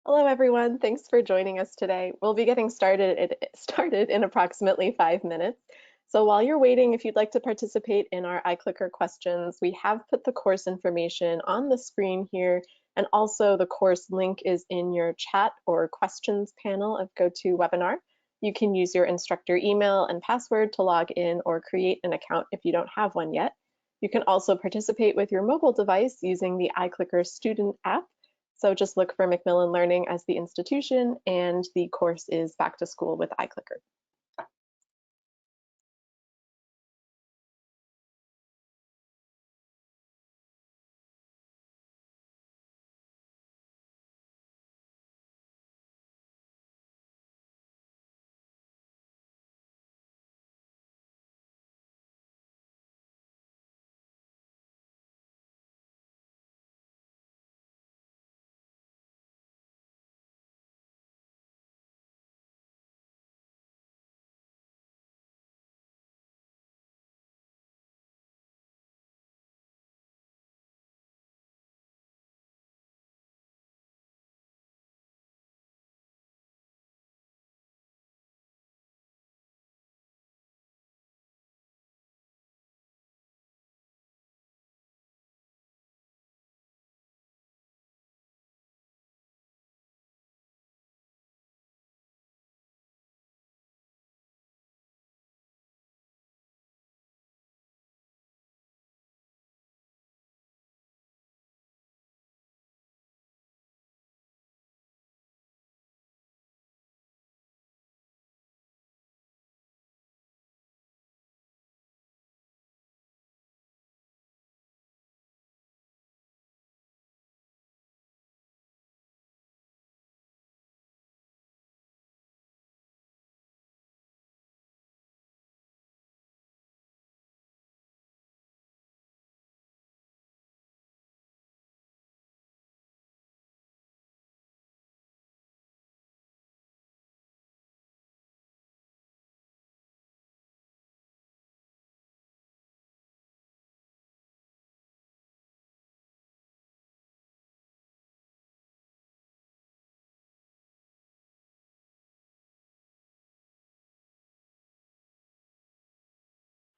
Hello, everyone. Thanks for joining us today. We'll be getting started in approximately 5 minutes. So while you're waiting, if you'd like to participate in our iClicker questions, we have put the course information on the screen here, and also the course link is in your chat or questions panel of GoToWebinar. You can use your instructor email and password to log in or create an account if you don't have one yet. You can also participate with your mobile device using the iClicker student app. So just look for Macmillan Learning as the institution, and the course is Back to School with iClicker.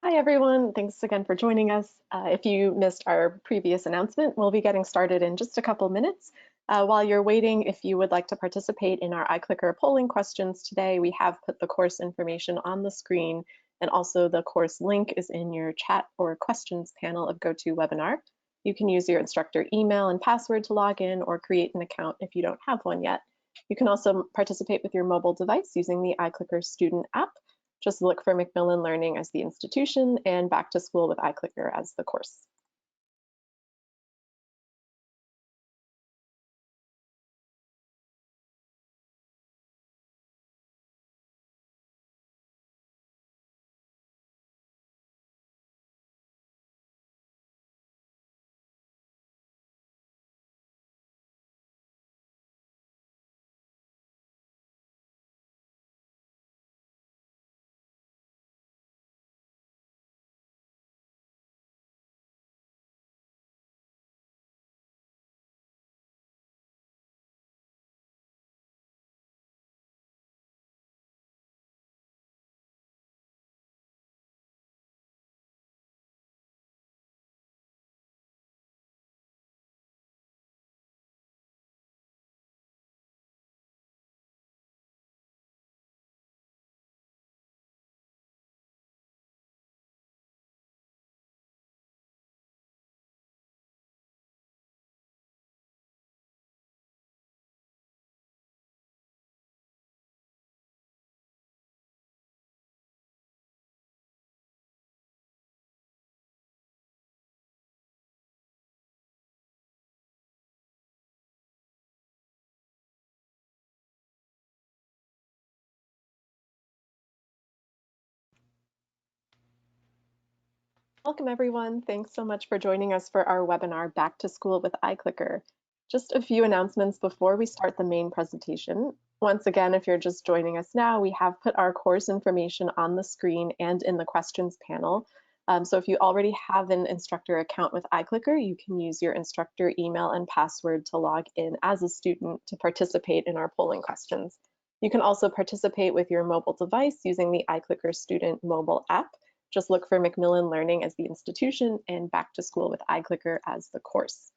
Hi, everyone. Thanks again for joining us. If you missed our previous announcement, we'll be getting started in just a couple minutes. While you're waiting, if you would like to participate in our iClicker polling questions today, we have put the course information on the screen, and also the course link is in your chat or questions panel of GoToWebinar. You can use your instructor email and password to log in or create an account if you don't have one yet. You can also participate with your mobile device using the iClicker student app. Just look for Macmillan Learning as the institution and Back to School with iClicker as the course. Welcome, everyone. Thanks so much for joining us for our webinar, Back to School with iClicker. Just a few announcements before we start the main presentation. Once again, if you're just joining us now, we have put our course information on the screen and in the questions panel. So if you already have an instructor account with iClicker, you can use your instructor email and password to log in as a student to participate in our polling questions. You can also participate with your mobile device using the iClicker student mobile app. Just look for Macmillan Learning as the institution and Back to School with iClicker as the course.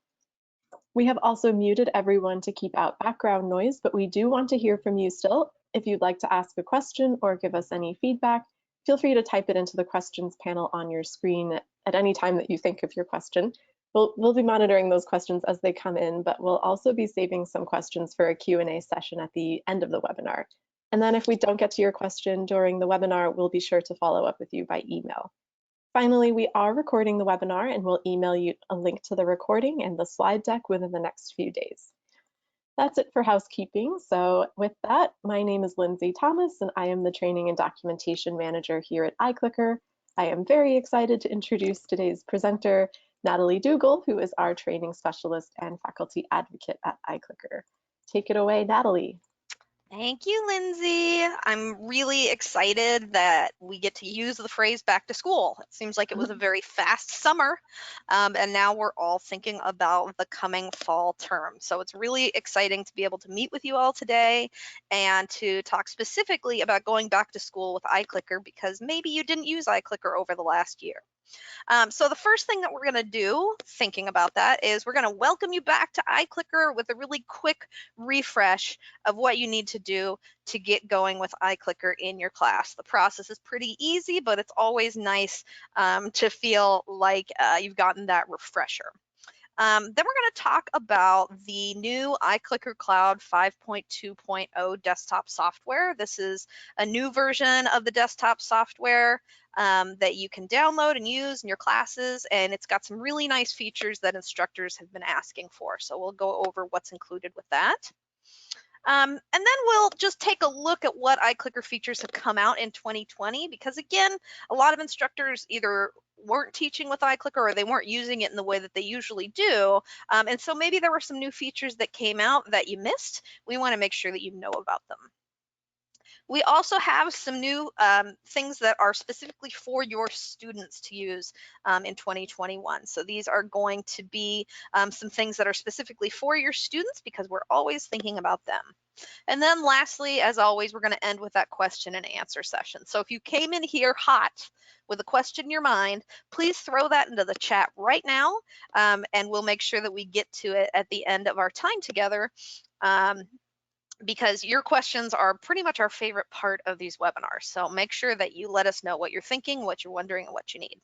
We have also muted everyone to keep out background noise, but we do want to hear from you still. If you'd like to ask a question or give us any feedback, feel free to type it into the questions panel on your screen at any time that you think of your question. We'll be monitoring those questions as they come in, but we'll also be saving some questions for a Q&A session at the end of the webinar. And then if we don't get to your question during the webinar, we'll be sure to follow up with you by email. Finally, we are recording the webinar and we'll email you a link to the recording and the slide deck within the next few days. That's it for housekeeping. So with that, my name is Lindsay Thomas and I am the Training and Documentation Manager here at iClicker. I am very excited to introduce today's presenter, Natalie Dougal, who is our training specialist and faculty advocate at iClicker. Take it away, Natalie. Thank you, Lindsay. I'm really excited that we get to use the phrase back to school. It seems like it was a very fast summer, and now we're all thinking about the coming fall term. So it's really exciting to be able to meet with you all today and to talk specifically about going back to school with iClicker, because maybe you didn't use iClicker over the last year. So the first thing that we're going to do, thinking about that, is we're going to welcome you back to iClicker with a really quick refresh of what you need to do to get going with iClicker in your class. The process is pretty easy, but it's always nice to feel like you've gotten that refresher. Then we're going to talk about the new iClicker Cloud 5.2.0 desktop software. This is a new version of the desktop software that you can download and use in your classes, and it's got some really nice features that instructors have been asking for. So we'll go over what's included with that. And then we'll just take a look at what iClicker features have come out in 2020, because again, a lot of instructors either weren't teaching with iClicker or they weren't using it in the way that they usually do. And so maybe there were some new features that came out that you missed. We want to make sure that you know about them. We also have some new things that are specifically for your students to use in 2021. So these are going to be some things that are specifically for your students, because we're always thinking about them. And then lastly, as always, we're going to end with that question and answer session. So if you came in here hot with a question in your mind, please throw that into the chat right now, and we'll make sure that we get to it at the end of our time together. Because your questions are pretty much our favorite part of these webinars. So make sure that you let us know what you're thinking, what you're wondering, and what you need.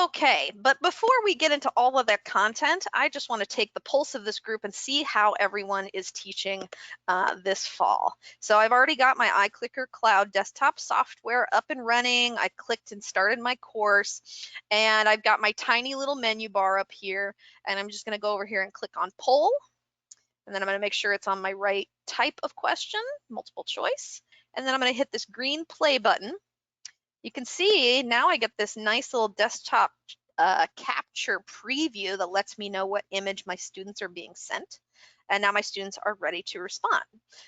Okay, but before we get into all of that content, I just want to take the pulse of this group and see how everyone is teaching this fall. So I've already got my iClicker Cloud desktop software up and running. I clicked and started my course, and I've got my tiny little menu bar up here, and I'm just going to go over here and click on poll. And then I'm going to make sure it's on my right type of question, multiple choice. And then I'm going to hit this green play button. You can see now I get this nice little desktop capture preview that lets me know what image my students are being sent. And now my students are ready to respond.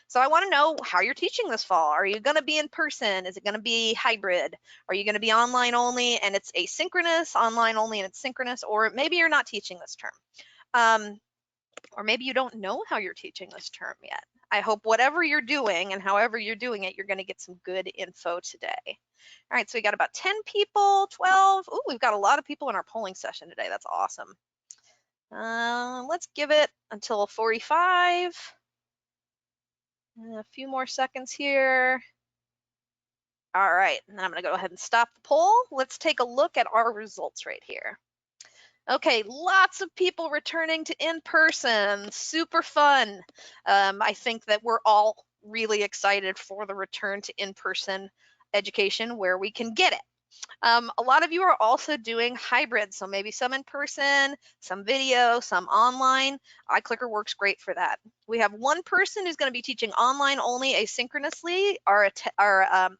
So I want to know how you're teaching this fall. Are you going to be in person? Is it going to be hybrid? Are you going to be online only and it's asynchronous, online only and it's synchronous? Or maybe you're not teaching this term. Or maybe you don't know how you're teaching this term yet. I hope whatever you're doing and however you're doing it, you're going to get some good info today. All right, so we got about 10 people, 12. Ooh, we've got a lot of people in our polling session today. That's awesome. Let's give it until 45. A few more seconds here. All right, and then I'm going to go ahead and stop the poll. Let's take a look at our results right here. Okay, lots of people returning to in-person, super fun. I think that we're all really excited for the return to in-person education where we can get it. A lot of you are also doing hybrid, so maybe some in person, some video, some online. iClicker works great for that. We have one person who's going to be teaching online only asynchronously. Our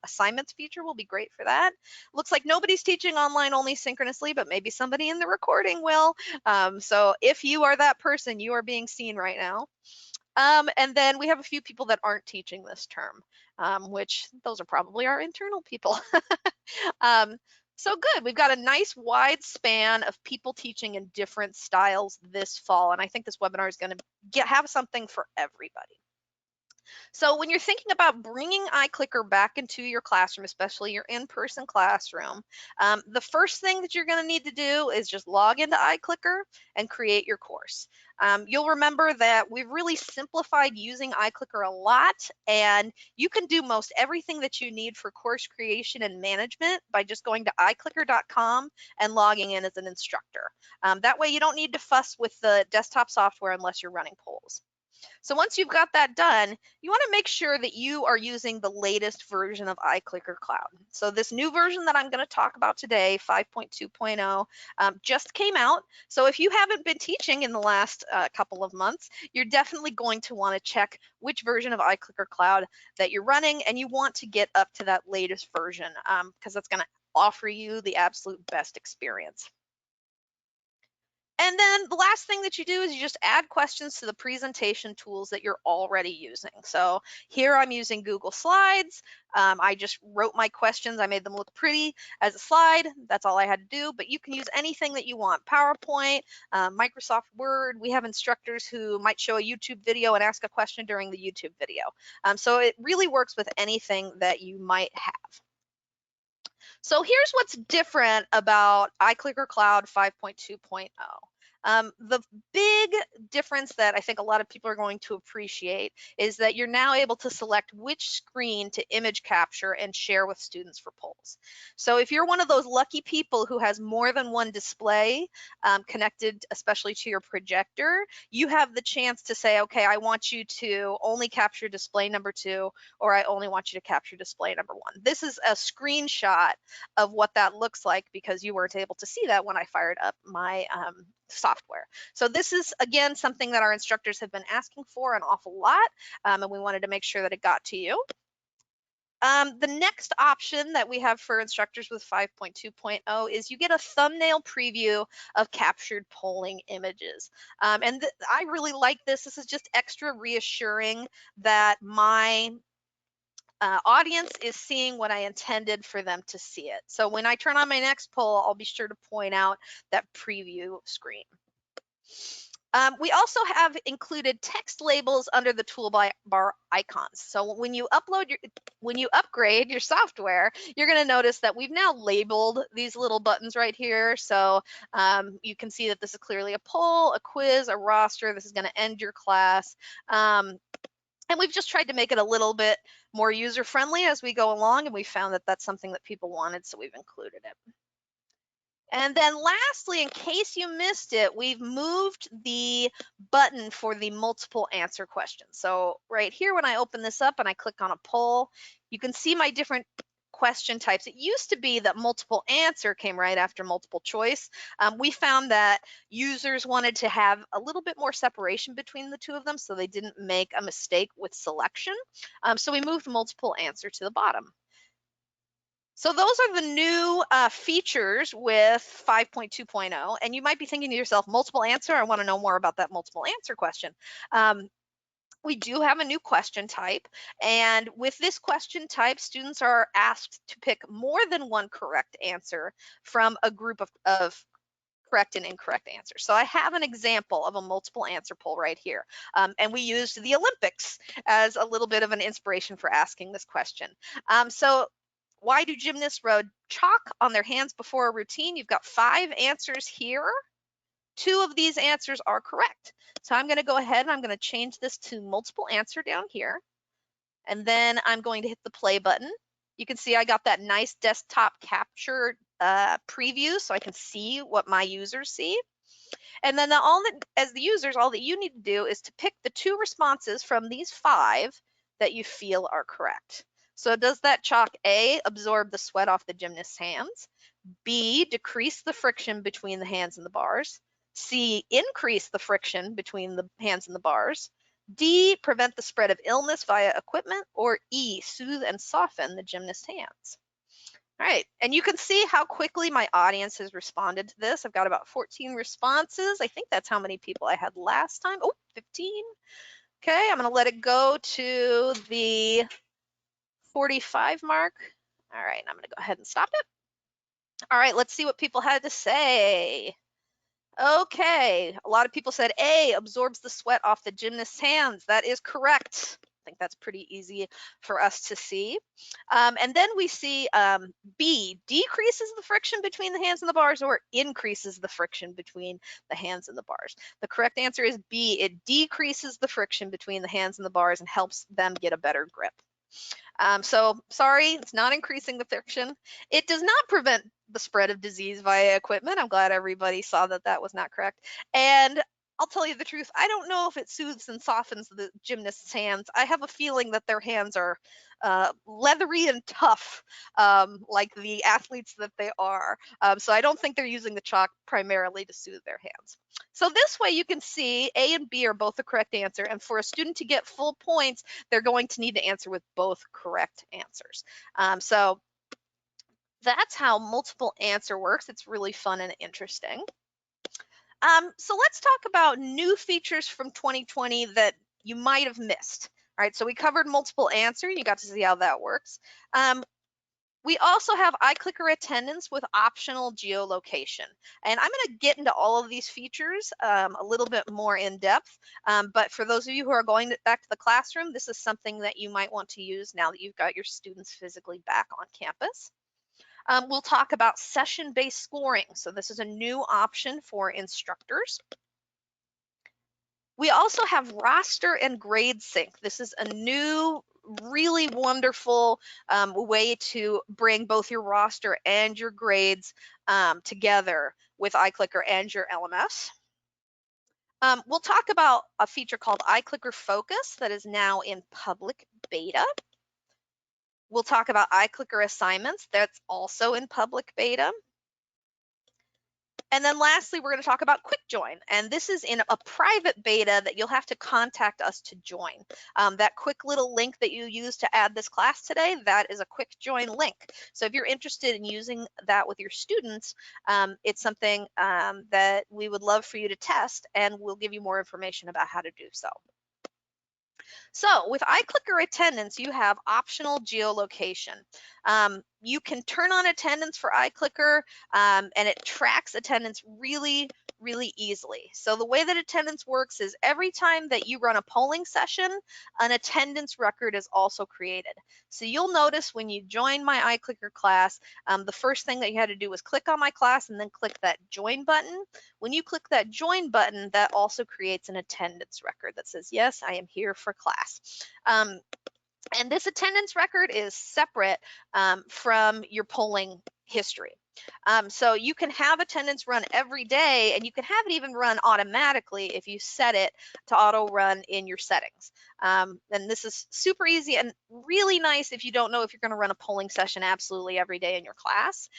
assignments feature will be great for that. Looks like nobody's teaching online only synchronously, but maybe somebody in the recording will. So if you are that person, you are being seen right now. And then we have a few people that aren't teaching this term, which those are probably our internal people. So good. We've got a nice wide span of people teaching in different styles this fall, and I think this webinar is going to have something for everybody. So when you're thinking about bringing iClicker back into your classroom, especially your in-person classroom, the first thing that you're going to need to do is just log into iClicker and create your course. You'll remember that we've really simplified using iClicker a lot, and you can do most everything that you need for course creation and management by just going to iClicker.com and logging in as an instructor. That way you don't need to fuss with the desktop software unless you're running polls. So once you've got that done, you want to make sure that you are using the latest version of iClicker Cloud. So this new version that I'm going to talk about today, 5.2.0, just came out. So if you haven't been teaching in the last couple of months, you're definitely going to want to check which version of iClicker Cloud that you're running, and you want to get up to that latest version because that's going to offer you the absolute best experience. And then the last thing that you do is you just add questions to the presentation tools that you're already using. So here I'm using Google Slides. I just wrote my questions. I made them look pretty as a slide. That's all I had to do, but you can use anything that you want. PowerPoint, Microsoft Word. We have instructors who might show a YouTube video and ask a question during the YouTube video. So it really works with anything that you might have. So here's what's different about iClicker Cloud 5.2.0. The big difference that I think a lot of people are going to appreciate is that you're now able to select which screen to image capture and share with students for polls. So if you're one of those lucky people who has more than one display connected, especially to your projector, you have the chance to say, okay, I want you to only capture display number 2, or I only want you to capture display number 1. This is a screenshot of what that looks like because you weren't able to see that when I fired up my software. So this is, again, something that our instructors have been asking for an awful lot, and we wanted to make sure that it got to you. The next option that we have for instructors with 5.2.0 is you get a thumbnail preview of captured polling images. And I really like this. This is just extra reassuring that my audience is seeing what I intended for them to see it. So when I turn on my next poll, I'll be sure to point out that preview screen. We also have included text labels under the toolbar icons. So when you upgrade your software, you're going to notice that we've now labeled these little buttons right here. So you can see that this is clearly a poll, a quiz, a roster. This is going to end your class. And we've just tried to make it a little bit more user-friendly as we go along, and we found that that's something that people wanted, so we've included it. And then lastly, in case you missed it, we've moved the button for the multiple answer questions. So right here, when I open this up and I click on a poll, you can see my different question types. It used to be that multiple answer came right after multiple choice. We found that users wanted to have a little bit more separation between the two of them so they didn't make a mistake with selection. So we moved multiple answer to the bottom. So those are the new features with 5.2.0, and you might be thinking to yourself, multiple answer, I want to know more about that multiple answer question. We do have a new question type, and with this question type, students are asked to pick more than one correct answer from a group of correct and incorrect answers. So I have an example of a multiple answer poll right here. And we used the Olympics as a little bit of an inspiration for asking this question. So why do gymnasts rub chalk on their hands before a routine? You've got 5 answers here. 2 of these answers are correct. So I'm going to go ahead and I'm going to change this to multiple answer down here. And then I'm going to hit the play button. You can see I got that nice desktop capture preview so I can see what my users see. And then as the users, all that you need to do is to pick the 2 responses from these 5 that you feel are correct. So does that chalk A, absorb the sweat off the gymnast's hands? B, decrease the friction between the hands and the bars? C, increase the friction between the hands and the bars? D, prevent the spread of illness via equipment? Or E, soothe and soften the gymnast's hands? All right, and you can see how quickly my audience has responded to this. I've got about 14 responses. I think that's how many people I had last time. Oh, 15. Okay, I'm gonna let it go to the 45 mark. All right, I'm gonna go ahead and stop it. All right, let's see what people had to say. Okay, a lot of people said A, absorbs the sweat off the gymnast's hands. That is correct. I think that's pretty easy for us to see. And then we see B, decreases the friction between the hands and the bars or increases the friction between the hands and the bars. The correct answer is B, it decreases the friction between the hands and the bars and helps them get a better grip. So sorry, it's not increasing the friction. It does not prevent the spread of disease via equipment. I'm glad everybody saw that that was not correct. And I'll tell you the truth, I don't know if it soothes and softens the gymnast's hands. I have a feeling that their hands are leathery and tough, like the athletes that they are. So I don't think they're using the chalk primarily to soothe their hands. So this way you can see A and B are both the correct answer. And for a student to get full points, they're going to need to answer with both correct answers. So that's how multiple answer works. It's really fun and interesting. So let's talk about new features from 2020 that you might have missed. All right, so we covered multiple answer. You got to see how that works. We also have iClicker attendance with optional geolocation. And I'm going to get into all of these features a little bit more in depth. But for those of you who are going back to the classroom, this is something that you might want to use now that you've got your students physically back on campus. We'll talk about session-based scoring. So this is a new option for instructors. We also have roster and grade sync. This is a new, really wonderful way to bring both your roster and your grades together with iClicker and your LMS. We'll talk about a feature called iClicker Focus that is now in public beta. We'll talk about iClicker assignments that's also in public beta. And then lastly, we're going to talk about Quick Join. And this is in a private beta that you'll have to contact us to join. That quick little link that you use to add this class today, that is a Quick Join link. So if you're interested in using that with your students, it's something that we would love for you to test, and we'll give you more information about how to do so. So with iClicker attendance, you have optional geolocation. You can turn on attendance for iClicker, and it tracks attendance really easily. So the way that attendance works is every time that you run a polling session, an attendance record is also created. So you'll notice when you join my iClicker class, the first thing that you had to do was click on my class and then click that join button. When you click that join button, that also creates an attendance record that says, yes, I am here for class. And this attendance record is separate from your polling history. So you can have attendance run every day, and you can have it even run automatically if you set it to auto run in your settings. And this is super easy and really nice if you don't know if you're going to run a polling session absolutely every day in your class.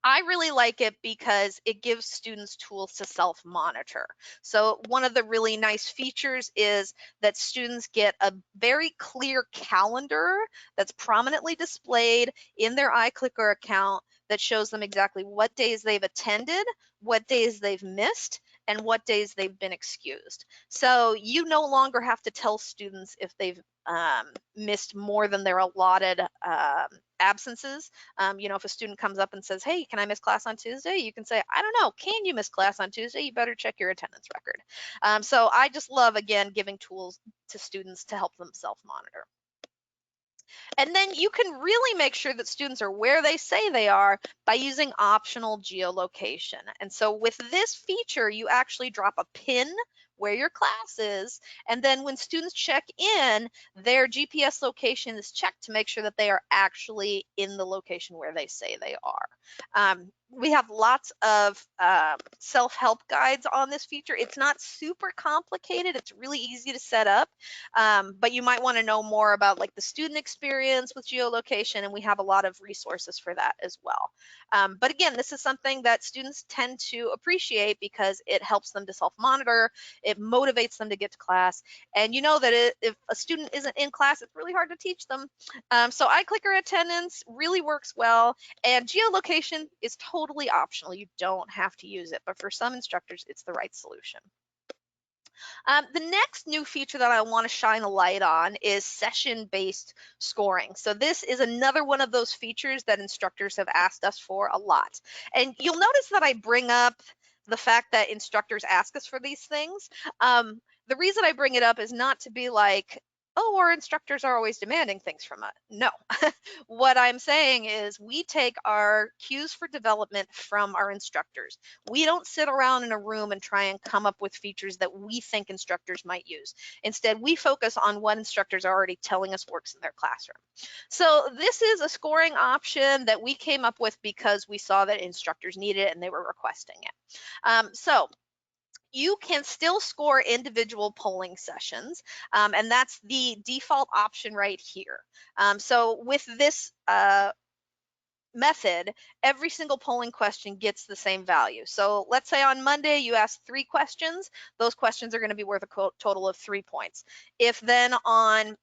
I really like it because it gives students tools to self-monitor. So one of the really nice features is that students get a very clear calendar that's prominently displayed in their iClicker account that shows them exactly what days they've attended, what days they've missed, and what days they've been excused. So you no longer have to tell students if they've missed more than their allotted absences. If a student comes up and says, hey, can I miss class on Tuesday? You can say, I don't know, can you miss class on Tuesday? You better check your attendance record. So I just love, again, giving tools to students to help them self-monitor. And then you can really make sure that students are where they say they are by using optional geolocation. And so with this feature, you actually drop a pin where your class is, and then when students check in, their GPS location is checked to make sure that they are actually in the location where they say they are. We have lots of self-help guides on this feature. It's not super complicated. It's really easy to set up, but you might want to know more about like the student experience with geolocation, and we have a lot of resources for that as well. But again, this is something that students tend to appreciate because it helps them to self-monitor. It motivates them to get to class. And you know that if a student isn't in class, it's really hard to teach them. So iClicker attendance really works well, and geolocation is totally optional. You don't have to use it, but for some instructors, it's the right solution. The next new feature that I want to shine a light on is session-based scoring. So this is another one of those features that instructors have asked us for a lot. And you'll notice that I bring up the fact that instructors ask us for these things. The reason I bring it up is not to be like, oh, our instructors are always demanding things from us. No. What I'm saying is we take our cues for development from our instructors. We don't sit around in a room and try and come up with features that we think instructors might use. Instead, we focus on what instructors are already telling us works in their classroom. So this is a scoring option that we came up with because we saw that instructors needed it and they were requesting it. So you can still score individual polling sessions, and that's the default option right here. So with this method, every single polling question gets the same value. So let's say on Monday you ask 3 questions, those questions are going to be worth a total of 3 points. If then on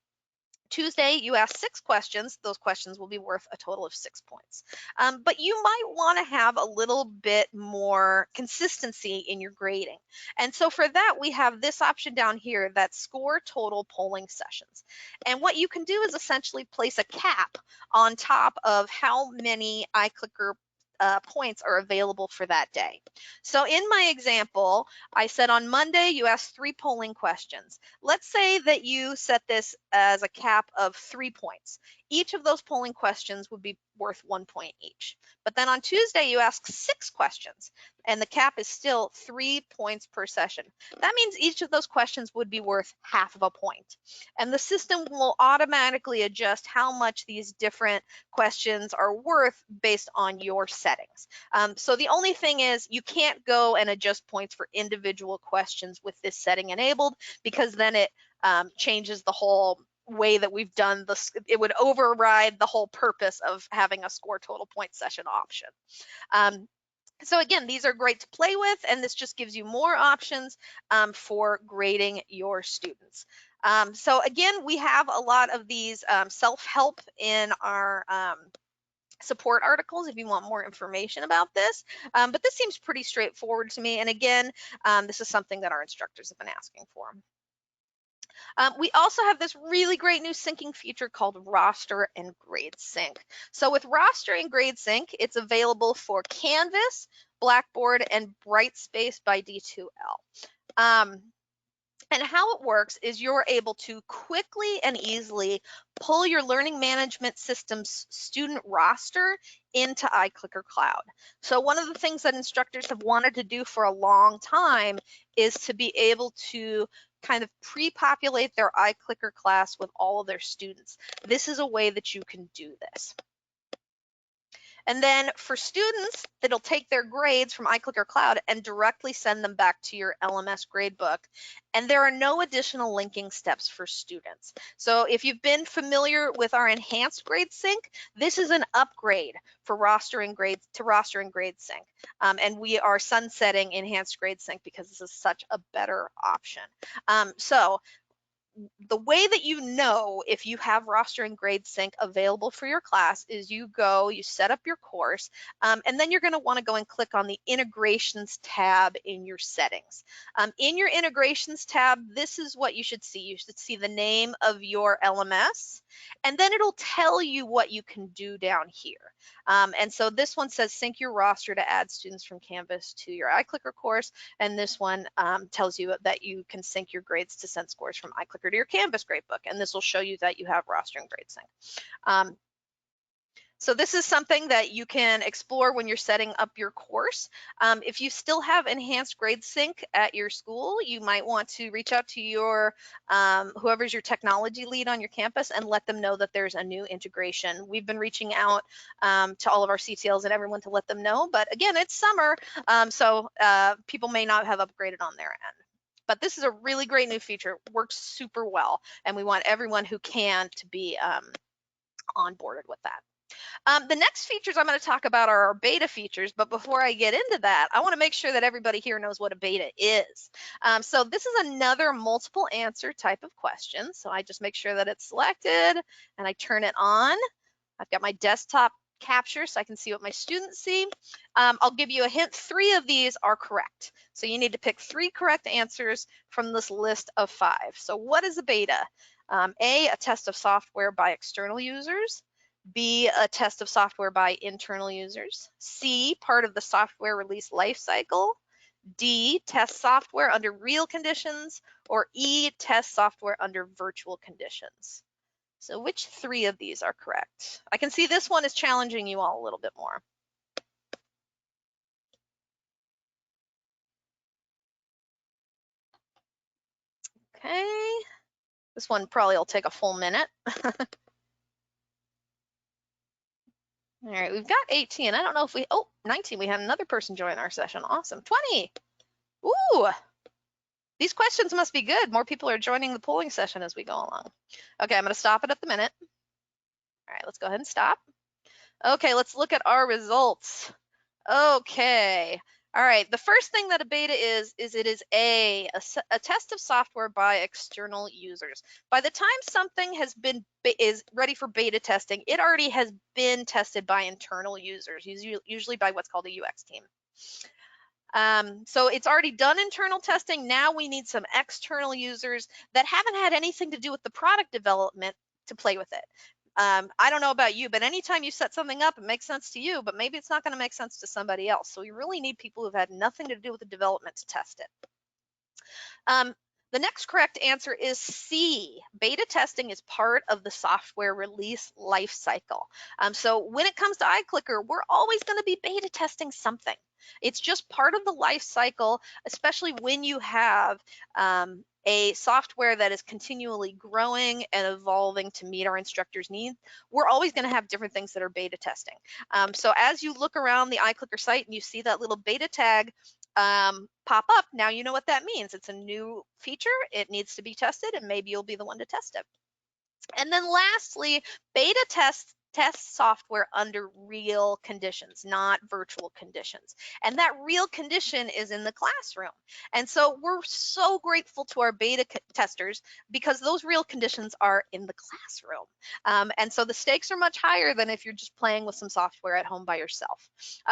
Tuesday, you ask 6 questions. Those questions will be worth a total of 6 points. But you might want to have a little bit more consistency in your grading. And so for that, we have this option down here that score total polling sessions. And what you can do is essentially place a cap on top of how many iClicker points are available for that day. So in my example, I said on Monday, you ask 3 polling questions. Let's say that you set this as a cap of 3 points. Each of those polling questions would be worth 1 point each. But then on Tuesday, you ask 6 questions, and the cap is still 3 points per session. That means each of those questions would be worth half of a point. And the system will automatically adjust how much these different questions are worth based on your settings. So the only thing is you can't go and adjust points for individual questions with this setting enabled, because then it changes the whole way that we've done this. It would override the whole purpose of having a score total point session option. So again, these are great to play with, and this just gives you more options for grading your students. So again, we have a lot of these self-help in our support articles if you want more information about this, but this seems pretty straightforward to me. And again, this is something that our instructors have been asking for. We also have this really great new syncing feature called Roster and Grade Sync. So with Roster and Grade Sync, it's available for Canvas, Blackboard, and Brightspace by D2L. And how it works is you're able to quickly and easily pull your learning management system's student roster into iClicker Cloud. So one of the things that instructors have wanted to do for a long time is to be able to kind of pre-populate their iClicker class with all of their students. This is a way that you can do this. And then for students, it'll take their grades from iClicker Cloud and directly send them back to your LMS gradebook. And there are no additional linking steps for students. So if you've been familiar with our enhanced grade sync, this is an upgrade for roster and grade sync. And we are sunsetting enhanced grade sync because this is such a better option. So the way that you know if you have roster and grade sync available for your class is you set up your course, and then you're going to want to go and click on the integrations tab in your settings. In your integrations tab, this is what you should see. You should see the name of your LMS, and then it'll tell you what you can do down here. And so this one says sync your roster to add students from Canvas to your iClicker course, and this one tells you that you can sync your grades to send scores from iClicker to your Canvas gradebook, and this will show you that you have roster and grade sync. So this is something that you can explore when you're setting up your course. If you still have enhanced grade sync at your school, you might want to reach out to your whoever's your technology lead on your campus and let them know that there's a new integration. We've been reaching out to all of our CTLs and everyone to let them know, but again, it's summer, so people may not have upgraded on their end. But this is a really great new feature, works super well, and we want everyone who can to be onboarded with that. The next features I'm going to talk about are our beta features, but before I get into that, I want to make sure that everybody here knows what a beta is. So this is another multiple answer type of question. So I just make sure that it's selected and I turn it on. I've got my desktop capture so I can see what my students see. I'll give you a hint. 3 of these are correct. So you need to pick 3 correct answers from this list of 5. So what is a beta? A test of software by external users. B, a test of software by internal users. C, part of the software release lifecycle. D, test software under real conditions. Or E, test software under virtual conditions. So which 3 of these are correct? I can see this one is challenging you all a little bit more. Okay, this one probably will take a full minute. All right, we've got 18. I don't know if we, oh, 19. We had another person join our session. Awesome. 20. Ooh, these questions must be good. More people are joining the polling session as we go along. Okay, I'm going to stop it at the minute. All right, let's go ahead and stop. Okay, let's look at our results. Okay. All right. The first thing that a beta is it is a test of software by external users. By the time something is ready for beta testing, it already has been tested by internal users, usually by what's called a UX team. So it's already done internal testing. Now we need some external users that haven't had anything to do with the product development to play with it. I don't know about you, but anytime you set something up, it makes sense to you, but maybe it's not going to make sense to somebody else. So we really need people who've had nothing to do with the development to test it. The next correct answer is C. Beta testing is part of the software release life cycle. So when it comes to iClicker, we're always going to be beta testing something. It's just part of the life cycle, especially when you have a software that is continually growing and evolving to meet our instructors' needs. We're always going to have different things that are beta testing. So as you look around the iClicker site and you see that little beta tag pop up, now you know what that means. It's a new feature. It needs to be tested, and maybe you'll be the one to test it. And then lastly, beta test software under real conditions, not virtual conditions. And that real condition is in the classroom. And so we're so grateful to our beta testers because those real conditions are in the classroom. And so the stakes are much higher than if you're just playing with some software at home by yourself.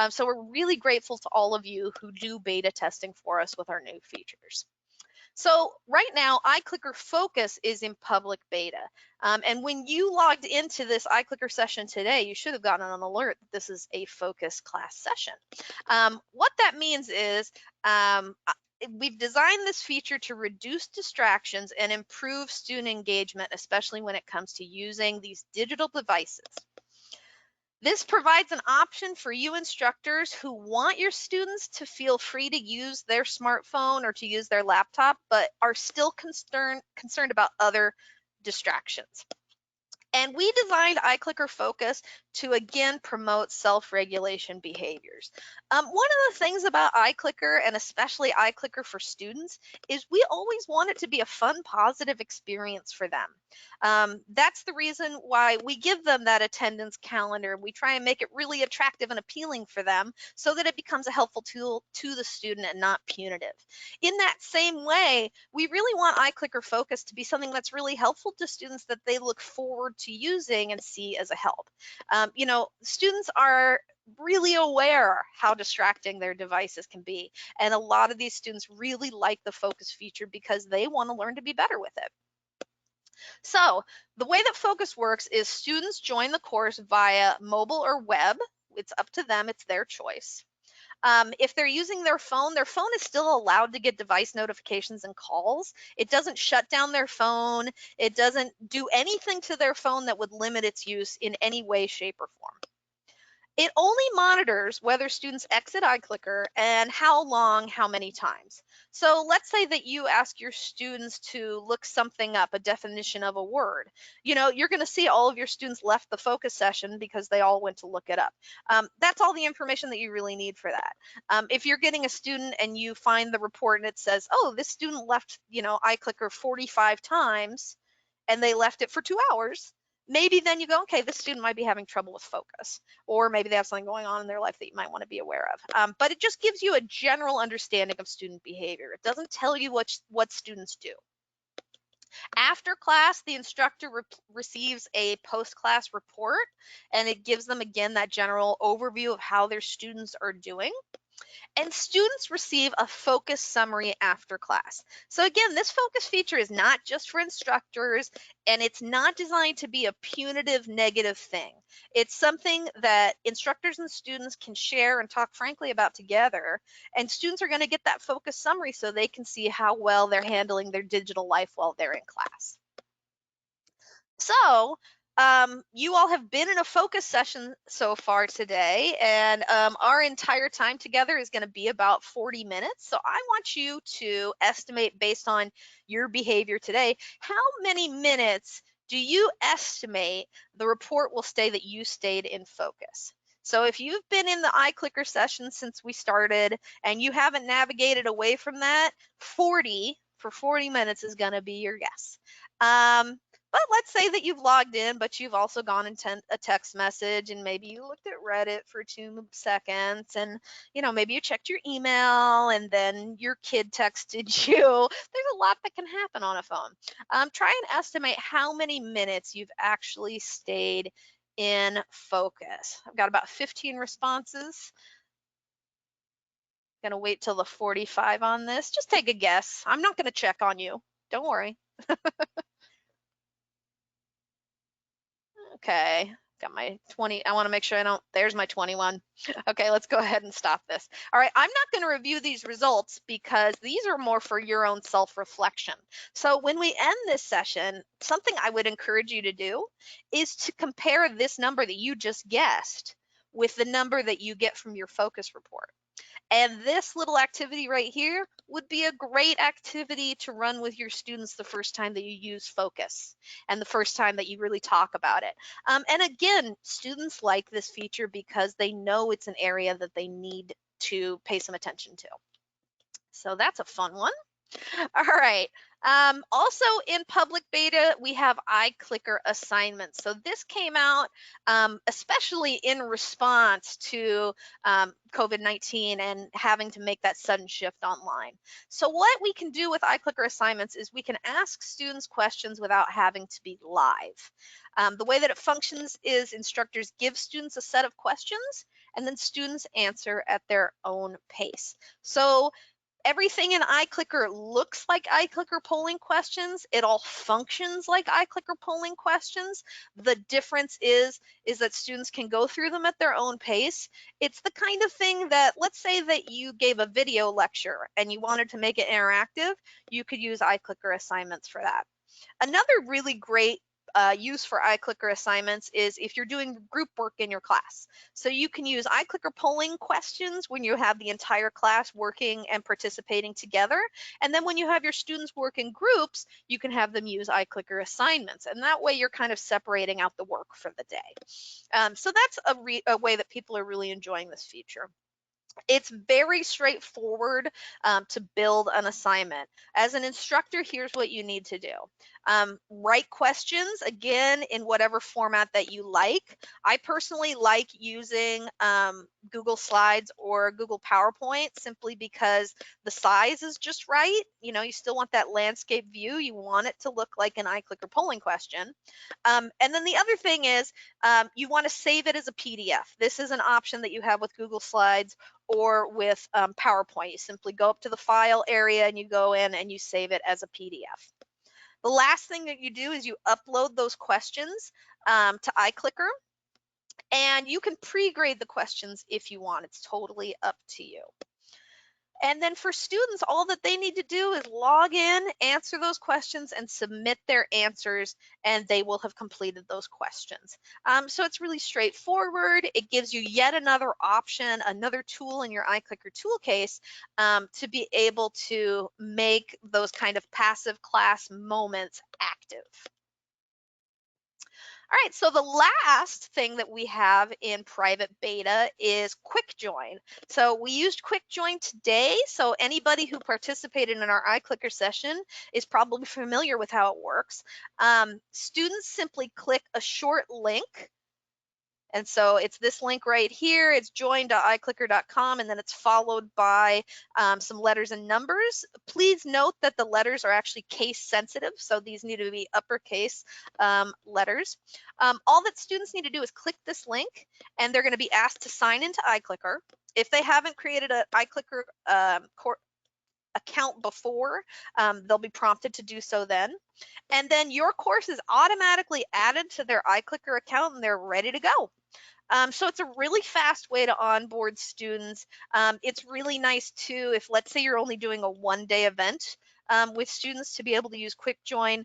So we're really grateful to all of you who do beta testing for us with our new features. So right now, iClicker Focus is in public beta. And when you logged into this iClicker session today, you should have gotten an alert that this is a Focus class session. What that means is we've designed this feature to reduce distractions and improve student engagement, especially when it comes to using these digital devices. This provides an option for you instructors who want your students to feel free to use their smartphone or to use their laptop, but are still concerned about other distractions. And we designed iClicker Focus to, again, promote self-regulation behaviors. One of the things about iClicker, and especially iClicker for students, is we always want it to be a fun, positive experience for them. That's the reason why we give them that attendance calendar. We try and make it really attractive and appealing for them so that it becomes a helpful tool to the student and not punitive. In that same way, we really want iClicker Focus to be something that's really helpful to students that they look forward to using and see as a help. You know, students are really aware how distracting their devices can be. And a lot of these students really like the Focus feature because they want to learn to be better with it. So the way that Focus works is students join the course via mobile or web. It's up to them, it's their choice. If they're using their phone is still allowed to get device notifications and calls. It doesn't shut down their phone. It doesn't do anything to their phone that would limit its use in any way, shape, or form. It only monitors whether students exit iClicker and how long, how many times. So let's say that you ask your students to look something up, a definition of a word. You know, you're going to see all of your students left the focus session because they all went to look it up. That's all the information that you really need for that. If you're getting a student and you find the report and it says, oh, this student left, you know, iClicker 45 times and they left it for 2 hours, maybe then you go, okay, this student might be having trouble with focus, or maybe they have something going on in their life that you might want to be aware of. But it just gives you a general understanding of student behavior. It doesn't tell you what students do. After class, the instructor receives a post-class report, and it gives them, again, that general overview of how their students are doing. And students receive a focus summary after class. So again, this focus feature is not just for instructors, and it's not designed to be a punitive negative thing. It's something that instructors and students can share and talk frankly about together, and students are going to get that focus summary so they can see how well they're handling their digital life while they're in class. So you all have been in a focus session so far today, and our entire time together is going to be about 40 minutes. So I want you to estimate, based on your behavior today, how many minutes do you estimate the report will say that you stayed in focus? So if you've been in the iClicker session since we started and you haven't navigated away from that, 40 for 40 minutes is going to be your guess. But let's say that you've logged in, but you've also gone and sent a text message, and maybe you looked at Reddit for 2 seconds, and maybe you checked your email, and then your kid texted you. There's a lot that can happen on a phone. Try and estimate how many minutes you've actually stayed in focus. I've got about 15 responses. Gonna wait till the 45 on this. Just take a guess. I'm not gonna check on you. Don't worry. Okay, got my 20. I want to make sure I don't, there's my 21. Okay, let's go ahead and stop this. All right, I'm not going to review these results because these are more for your own self-reflection. So when we end this session, something I would encourage you to do is to compare this number that you just guessed with the number that you get from your focus report. And this little activity right here would be a great activity to run with your students the first time that you use focus and the first time that you really talk about it. And again, students like this feature because they know it's an area that they need to pay some attention to. So that's a fun one. All right. Also in public beta, we have iClicker assignments. So this came out especially in response to COVID-19 and having to make that sudden shift online. So what we can do with iClicker assignments is we can ask students questions without having to be live. The way that it functions is instructors give students a set of questions, and then students answer at their own pace. So everything in iClicker looks like iClicker polling questions. It all functions like iClicker polling questions. The difference is that students can go through them at their own pace. It's the kind of thing that, let's say that you gave a video lecture and you wanted to make it interactive, you could use iClicker assignments for that. Another really great use for iClicker assignments is if you're doing group work in your class. So you can use iClicker polling questions when you have the entire class working and participating together. And then when you have your students work in groups, you can have them use iClicker assignments. And that way you're kind of separating out the work for the day. So that's a way that people are really enjoying this feature. It's very straightforward to build an assignment. As an instructor, here's what you need to do. Write questions, again, in whatever format that you like. I personally like using Google Slides or Google PowerPoint simply because the size is just right. You still want that landscape view. You want it to look like an iClicker polling question. And then the other thing is you want to save it as a PDF. This is an option that you have with Google Slides or with PowerPoint. You simply go up to the file area and you go in and you save it as a PDF. The last thing that you do is you upload those questions to iClicker, and you can pre-grade the questions if you want. It's totally up to you. And then for students, all that they need to do is log in, answer those questions, and submit their answers, and they will have completed those questions. So it's really straightforward. It gives you yet another option, another tool in your iClicker tool case to be able to make those kind of passive class moments active. All right, so the last thing that we have in private beta is quick join. So we used quick join today, so anybody who participated in our iClicker session is probably familiar with how it works. Students simply click a short link, And so it's this link right here. It's join.iclicker.com, and then it's followed by some letters and numbers. Please note that the letters are actually case sensitive, so these need to be uppercase letters. All that students need to do is click this link, and they're going to be asked to sign into iClicker. If they haven't created an iClicker account before, they'll be prompted to do so then. And then your course is automatically added to their iClicker account and they're ready to go. So it's a really fast way to onboard students. It's really nice too if, let's say, you're only doing a one-day event with students, to be able to use Quick Join,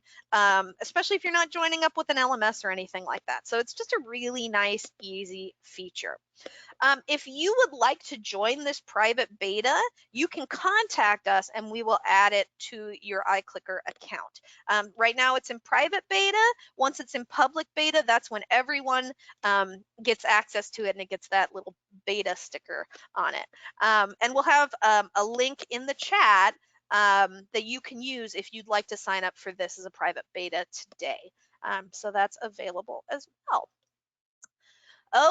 especially if you're not joining up with an LMS or anything like that. So it's just a really nice, easy feature. If you would like to join this private beta, you can contact us and we will add it to your iClicker account. Right now it's in private beta. Once it's in public beta, that's when everyone gets access to it, and it gets that little beta sticker on it. And we'll have a link in the chat that you can use if you'd like to sign up for this as a private beta today. So that's available as well.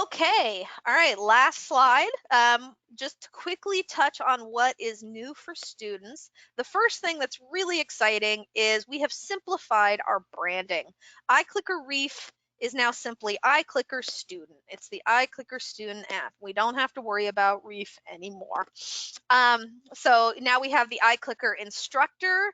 Okay, all right, last slide. Just to quickly touch on what is new for students. The first thing that's really exciting is we have simplified our branding. iClicker Reef is now simply iClicker Student. It's the iClicker Student app. We don't have to worry about Reef anymore. So now we have the iClicker Instructor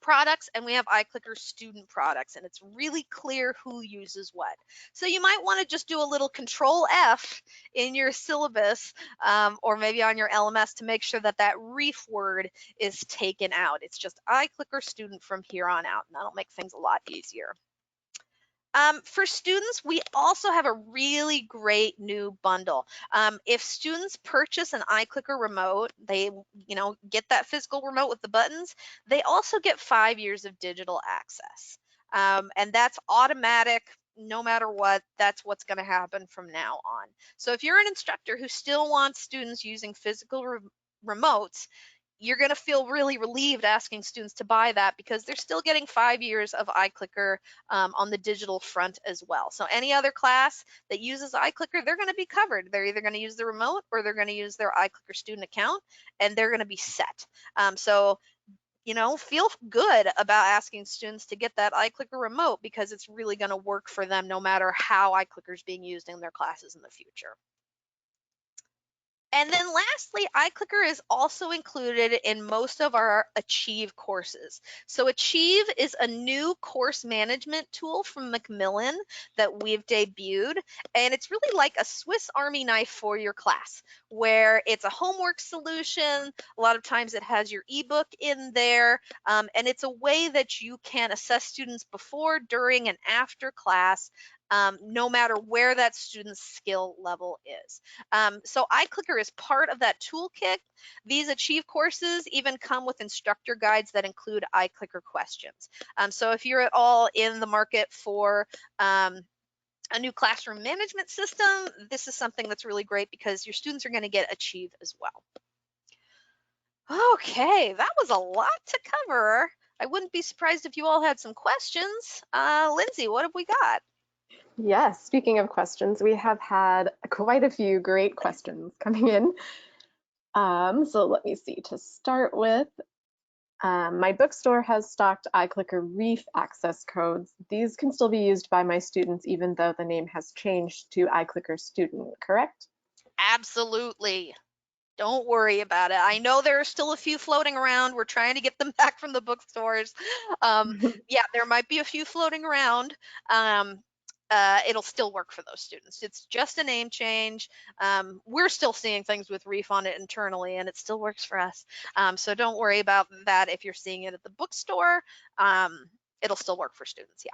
products, and we have iClicker student products, and it's really clear who uses what. So you might want to just do a little control F in your syllabus, or maybe on your LMS, to make sure that that Reef word is taken out. It's just iClicker student from here on out, and that'll make things a lot easier. For students, we also have a really great new bundle. If students purchase an iClicker remote, they get that physical remote with the buttons, they also get 5 years of digital access. And that's automatic. No matter what, that's what's going to happen from now on. So if you're an instructor who still wants students using physical remotes, you're going to feel really relieved asking students to buy that, because they're still getting 5 years of iClicker on the digital front as well. So any other class that uses iClicker, they're going to be covered. They're either going to use the remote or they're going to use their iClicker student account, and they're going to be set. So feel good about asking students to get that iClicker remote, because it's really going to work for them no matter how iClicker is being used in their classes in the future. And then lastly, iClicker is also included in most of our Achieve courses. So Achieve is a new course management tool from Macmillan that we've debuted, and it's really like a Swiss Army knife for your class, where it's a homework solution. A lot of times it has your ebook in there, and it's a way that you can assess students before, during, and after class, no matter where that student's skill level is. So iClicker is part of that toolkit. These Achieve courses even come with instructor guides that include iClicker questions. So if you're at all in the market for a new classroom management system, this is something that's really great, because your students are going to get Achieve as well. Okay, that was a lot to cover. I wouldn't be surprised if you all had some questions. Lindsay, what have we got? Yes, speaking of questions, we have had quite a few great questions coming in. So let me see. To start with, my bookstore has stocked iClicker Reef access codes. These can still be used by my students even though the name has changed to iClicker Student, correct? Absolutely. Don't worry about it. I know there are still a few floating around. We're trying to get them back from the bookstores. Yeah, there might be a few floating around. It'll still work for those students. It's just a name change. We're still seeing things with Reef on it internally, and it still works for us. So don't worry about that if you're seeing it at the bookstore. It'll still work for students, yeah.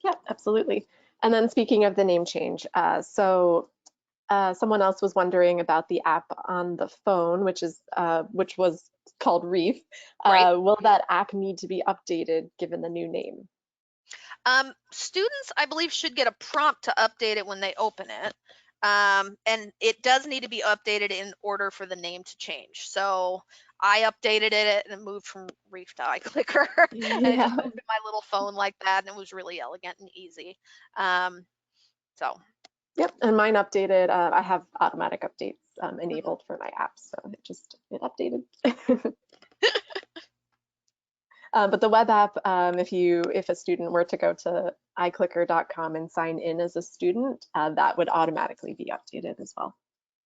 Yeah, absolutely. And then speaking of the name change, someone else was wondering about the app on the phone, which was called Reef. Right. Will that app need to be updated given the new name? Students, I believe, should get a prompt to update it when they open it. And it does need to be updated in order for the name to change. So I updated it and it moved from Reef to iClicker, and it just Yeah. moved to my little phone like that, and it was really elegant and easy. So Yep, and mine updated. I have automatic updates Mhm. enabled for my apps, so it updated. But the web app, if a student were to go to iClicker.com and sign in as a student, that would automatically be updated as well.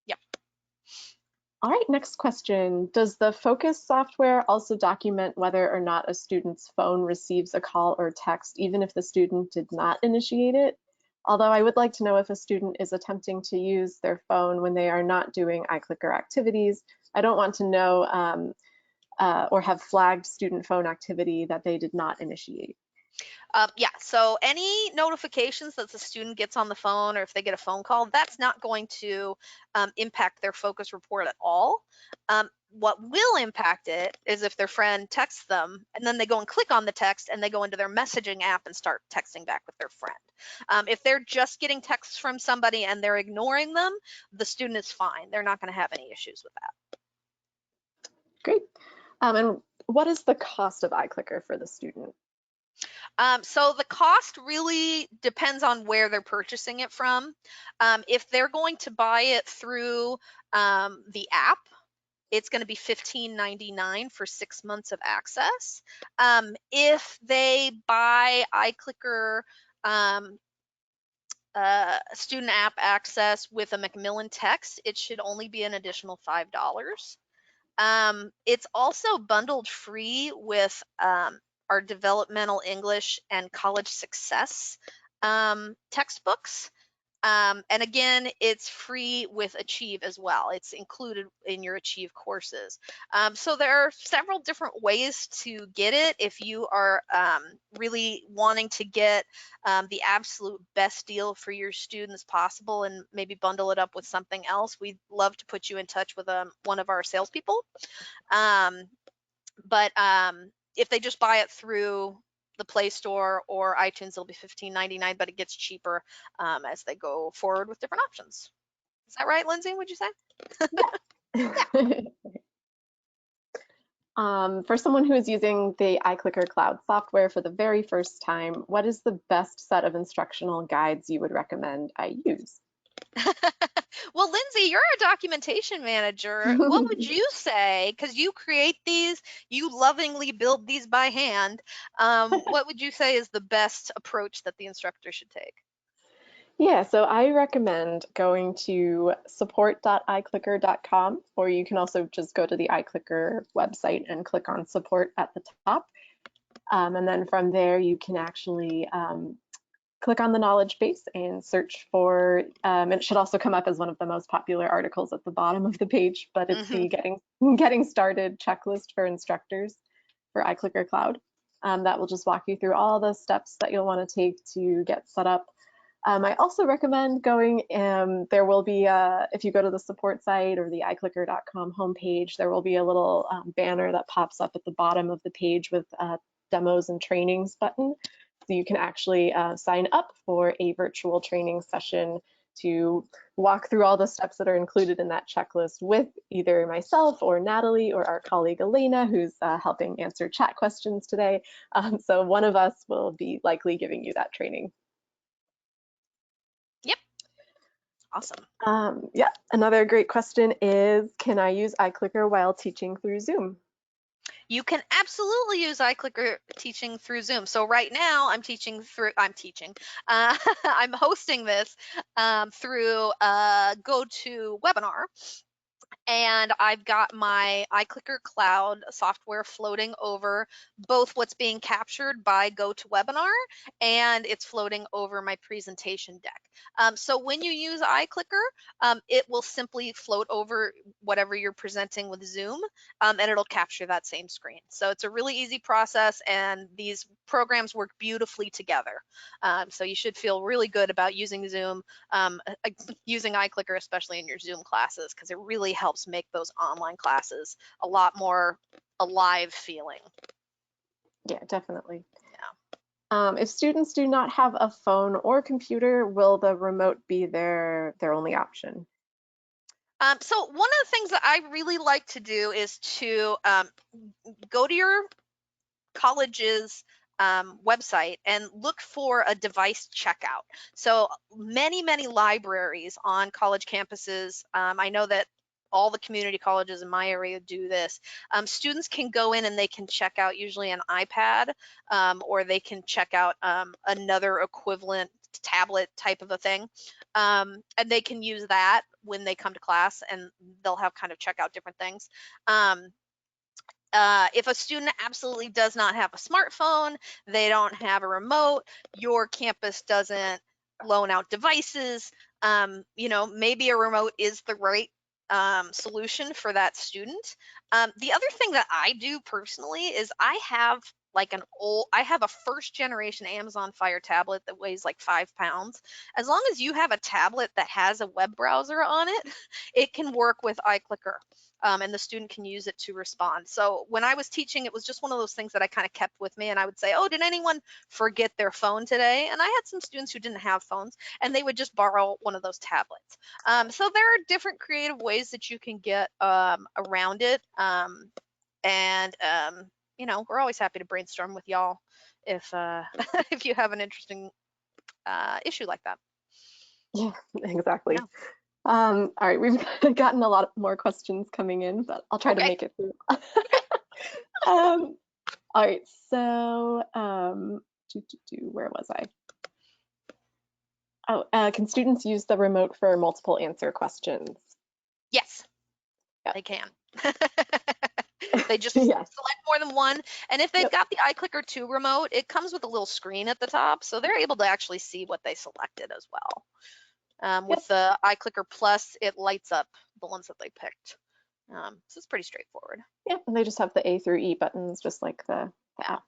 Yep. All right, next question. Does the Focus software also document whether or not a student's phone receives a call or text, even if the student did not initiate it? Although I would like to know if a student is attempting to use their phone when they are not doing iClicker activities. I don't want to know or have flagged student phone activity that they did not initiate. Yeah, so any notifications that the student gets on the phone or if they get a phone call, that's not going to impact their focus report at all. What will impact it is if their friend texts them and then they go and click on the text and they go into their messaging app and start texting back with their friend. If they're just getting texts from somebody and they're ignoring them, the student is fine. They're not going to have any issues with that. Great. And what is the cost of iClicker for the student? So the cost really depends on where they're purchasing it from. If they're going to buy it through the app, it's going to be $15.99 for 6 months of access. If they buy iClicker um, student app access with a Macmillan text, it should only be an additional $5. It's also bundled free with our developmental English and college success textbooks. And again, it's free with Achieve as well. It's included in your Achieve courses. So there are several different ways to get it. If you are really wanting to get the absolute best deal for your students possible and maybe bundle it up with something else, we'd love to put you in touch with one of our salespeople. Um, but if they just buy it through the Play Store or iTunes, it'll be $15.99, but it gets cheaper as they go forward with different options. Is that right, Lindsay? Would you say? Yeah. Yeah. For someone who is using the iClicker Cloud software for the very first time, what is the best set of instructional guides you would recommend I use? Well, Lindsay, you're a documentation manager. What would you say? Because you create these, you lovingly build these by hand. What would you say is the best approach that the instructor should take? Yeah, so I recommend going to support.iclicker.com, or you can also just go to the iClicker website and click on support at the top. And then from there, you can actually click on the knowledge base and search for, it should also come up as one of the most popular articles at the bottom of the page, but it's Hmm. the getting started checklist for instructors for iClicker Cloud. That will just walk you through all the steps that you'll want to take to get set up. I also recommend going, there will be, if you go to the support site or the iClicker.com homepage, there will be a little banner that pops up at the bottom of the page with demos and trainings button. So you can actually sign up for a virtual training session to walk through all the steps that are included in that checklist with either myself or Natalie or our colleague Elena, who's helping answer chat questions today. So one of us will be likely giving you that training. Yep. Awesome. Yeah, another great question is, can I use iClicker while teaching through Zoom? You can absolutely use iClicker teaching through Zoom. So right now I'm hosting this through GoToWebinar. And I've got my iClicker Cloud software floating over both what's being captured by GoToWebinar and it's floating over my presentation deck. So when you use iClicker, it will simply float over whatever you're presenting with Zoom, and it'll capture that same screen. So it's a really easy process, and these programs work beautifully together. So you should feel really good about using Zoom, using iClicker, especially in your Zoom classes, because it really helps make those online classes a lot more alive feeling. Yeah, definitely. Yeah. If students do not have a phone or computer, will the remote be their only option? So one of the things that I really like to do is to go to your college's website and look for a device checkout. So many libraries on college campuses, I know that all the community colleges in my area do this. Students can go in and they can check out usually an iPad, or they can check out another equivalent tablet type of a thing. And they can use that when they come to class, and they'll have kind of check out different things. If a student absolutely does not have a smartphone, they don't have a remote, your campus doesn't loan out devices, maybe a remote is the right solution for that student. The other thing that I do personally is I have a first generation Amazon Fire tablet that weighs like 5 pounds. As long as you have a tablet that has a web browser on it, it can work with iClicker. And the student can use it to respond. So when I was teaching, it was just one of those things that I kind of kept with me, and I would say, oh, did anyone forget their phone today? And I had some students who didn't have phones, and they would just borrow one of those tablets. So there are different creative ways that you can get around it. We're always happy to brainstorm with y'all if if you have an interesting issue like that. Yeah, exactly. Yeah. All right, we've gotten a lot more questions coming in, but I'll try to Okay. make it through. All right, so where was I? Oh, can students use the remote for multiple answer questions? Yes, Yep. they can. They just Yes. select more than one. And if they've Yep. got the iClicker 2 remote, it comes with a little screen at the top, so they're able to actually see what they selected as well. Yep. With the iClicker Plus, it lights up the ones that they picked. So it's pretty straightforward. Yep. And they just have the A through E buttons, just like the app.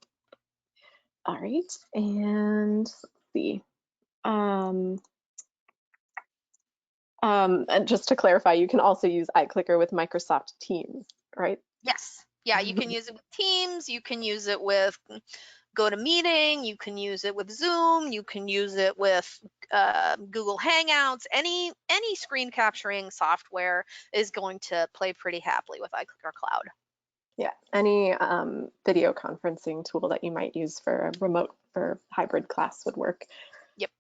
All right, and let's see. And just to clarify, you can also use iClicker with Microsoft Teams, right? Yes. Yeah, you can use it with Teams, you can use it with GoToMeeting, you can use it with Zoom, you can use it with Google Hangouts. Any screen capturing software is going to play pretty happily with iClicker Cloud. Yeah, any video conferencing tool that you might use for a remote or hybrid class would work. Yep.